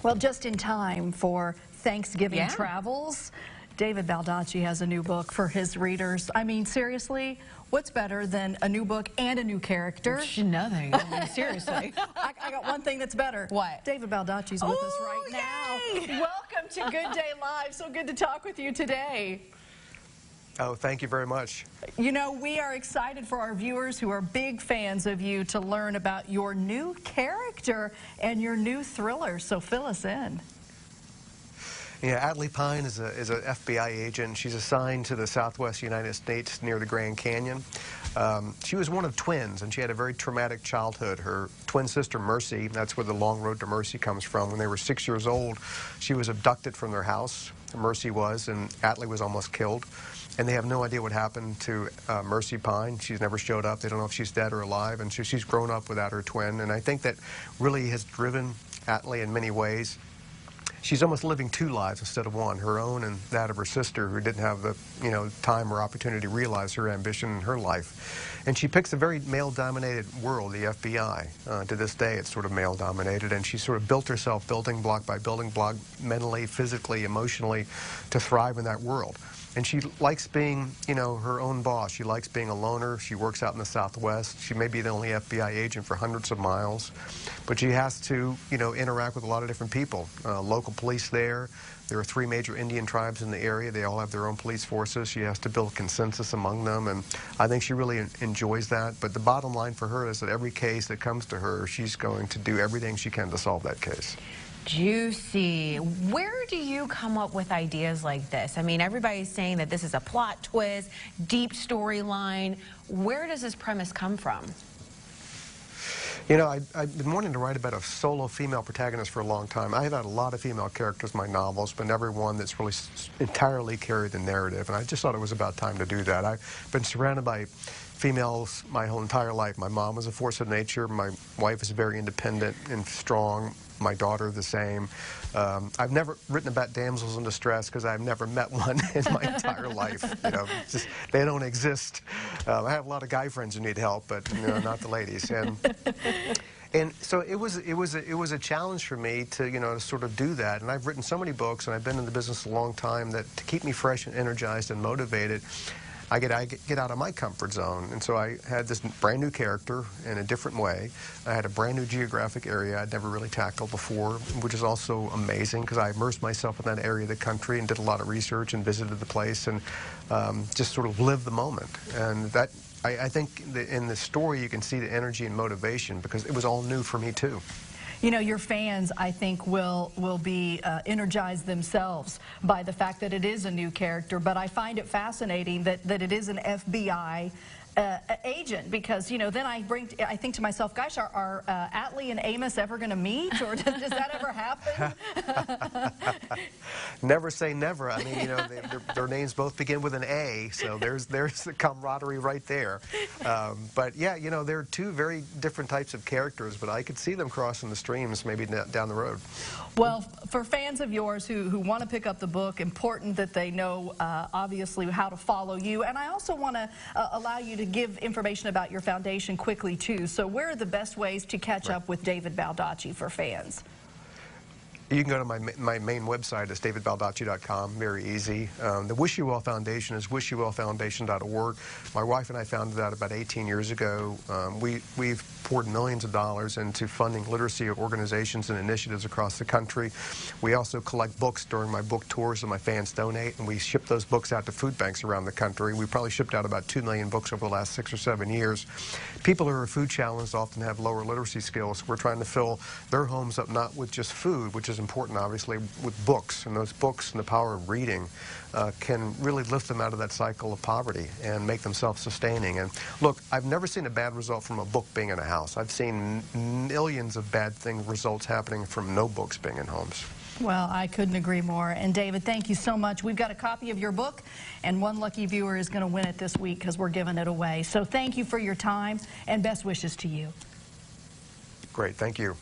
Well, just in time for Thanksgiving travels, David Baldacci has a new book for his readers. I mean, seriously, what's better than a new book and a new character? Nothing. I mean, seriously. I got one thing that's better. What? David Baldacci's with us right yay! now. Welcome to Good Day Live. So good to talk with you today. Oh, thank you very much. You know, we are excited for our viewers who are big fans of you to learn about your new character and your new thriller. So fill us in. Yeah, Adley Pine is an FBI agent. She's assigned to the southwest United States near the Grand Canyon. She was one of twins, and she had a very traumatic childhood. Her twin sister, Mercy, that's where the long road to Mercy comes from. When they were 6 years old, she was abducted from their house. Mercy was, and Adley was almost killed. And they have no idea what happened to Mercy Pine. She's never showed up. They don't know if she's dead or alive, and she's grown up without her twin. And I think that really has driven Adley in many ways. She's almost living two lives instead of one, her own and that of her sister, who didn't have the time or opportunity to realize her ambition in her life. And she picks a very male-dominated world, the FBI. To this day, it's sort of male-dominated, and she sort of built herself building block by building block, mentally, physically, emotionally, to thrive in that world. And she likes being, her own boss. She likes being a loner. She works out in the Southwest. She may be the only FBI agent for hundreds of miles, but she has to, interact with a lot of different people. Local police there. There are 3 major Indian tribes in the area. They all have their own police forces. She has to build consensus among them, and I think she really enjoys that. But the bottom line for her is that every case that comes to her, she's going to do everything she can to solve that case. Juicy. Where do you come up with ideas like this? I mean, everybody's saying that this is a plot twist, deep storyline. Where does this premise come from? I've been wanting to write about a solo female protagonist for a long time. I've had a lot of female characters in my novels, but never one that's really entirely carried the narrative, and I just thought it was about time to do that. I've been surrounded by females my whole entire life. My mom was a force of nature. My wife is very independent and strong. My daughter the same. I've never written about damsels in distress because I've never met one in my entire life. Just they don't exist. I have a lot of guy friends who need help, but not the ladies. And so it was a challenge for me to to sort of do that. And I've written so many books, and I've been in the business a long time, that to keep me fresh and energized and motivated, I get out of my comfort zone. And so I had this brand new character in a different way. I had a brand new geographic area I'd never really tackled before, which is also amazing because I immersed myself in that area of the country and did a lot of research and visited the place and just sort of lived the moment. And that, I think in the story you can see the energy and motivation because it was all new for me too. Your fans, I think, will be energized themselves by the fact that it is a new character. But I find it fascinating that it is an FBI agent because, then I think to myself, gosh, are Adley and Amos ever going to meet? Or does that ever happen? Never say never. I mean, their names both begin with an A, so there's the camaraderie right there. But yeah, they're 2 very different types of characters, but I could see them crossing the streams maybe down the road. Well, for fans of yours who want to pick up the book, important that they know, obviously, how to follow you. And I also want to allow you to give information about your foundation quickly, too. So where are the best ways to catch up with David Baldacci for fans? You can go to my main website. It's davidbaldacci.com. Very easy. The Wish You Well Foundation is wishyouvellfoundation.org. My wife and I founded that about 18 years ago. We've poured millions of dollars into funding literacy organizations and initiatives across the country. We also collect books during my book tours that my fans donate, and we ship those books out to food banks around the country. We probably shipped out about 2 million books over the last 6 or 7 years. People who are food challenged often have lower literacy skills. We're trying to fill their homes up not with just food, which is important, obviously, with books. And those books and the power of reading can really lift them out of that cycle of poverty and make them self-sustaining. And look, I've never seen a bad result from a book being in a house. I've seen millions of bad results happening from no books being in homes. Well, I couldn't agree more. And David, thank you so much. We've got a copy of your book, and one lucky viewer is going to win it this week because we're giving it away. So thank you for your time, and best wishes to you. Great. Thank you.